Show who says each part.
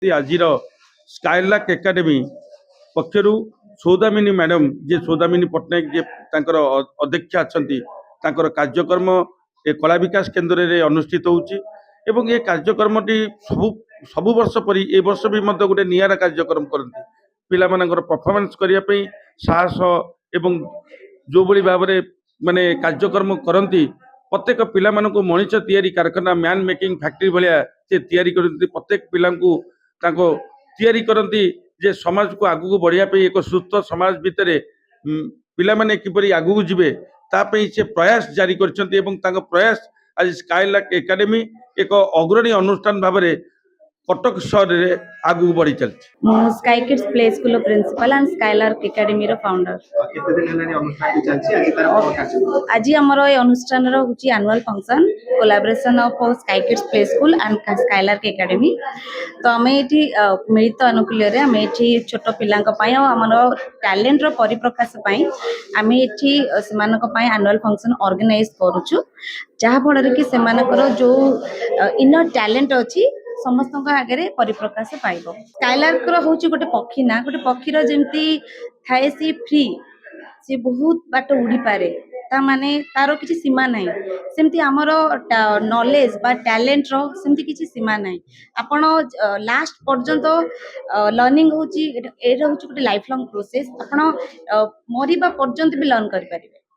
Speaker 1: आजिर skylark academy पक्षर Saudamini madam जे सौदामिनी पट्टनायक जे अध्यक्षा अच्छा कार्यक्रम ए कला विकास केन्द्र में अनुष्ठित होउची ये कार्यक्रम सबु वर्ष परी ए वर्ष भी गोटे नियारा कार्यक्रम करती पिला परफॉर्मेंस करने साहस एवं जो बड़ी भाव में माने कार्यक्रम करती प्रत्येक पिला मनीष तैयारी कारखाना मैन मेकिंग फैक्ट्री भाया से तैयारी करती प्रत्येक पिला तैयारी करती जे समाज को आगू बढ़ाई एक सुस्थ समाज भितर पिला माने किपरि आगू जीवे तापई से प्रयास जारी कर प्रयास आज स्काईलार्क एकेडमी एक अग्रणी अनुष्ठान भाव में कटक सहर में आगू बढ़ी चलती
Speaker 2: Sky Kids Play School principal and Skylark Academy रो फाउंडर आज आमर ये अनुष्ठान होची annual function collaboration of Sky Kids Play School and Skylark Academy तो आम ये मिलित अनुकूल आम ये छोट पिला आमर टैलेंट रो परिप्रकाश आम ये एनुअल फंक्शन ऑर्गेनाइज करूछु जहाँ फल कि जो इनर टैलेंट अच्छी समस्त आगे परिप्रकाश पाइब स्काईलार्क हूँ गोटे पक्षी ना गोटे पक्षीर जमी थाए सी फ्री सी बहुत बाट उड़ी पारे माने तार किसी सीमा ना सेमती आमर नॉलेज बा टैलेंट रो सेमती किसी सीमा ना आपण लास्ट पर्यंत लर्निंग होची गोटे लाइफ लॉन्ग प्रोसेस आपण मरिबा पर्यंत भी लर्न करि पारिबे।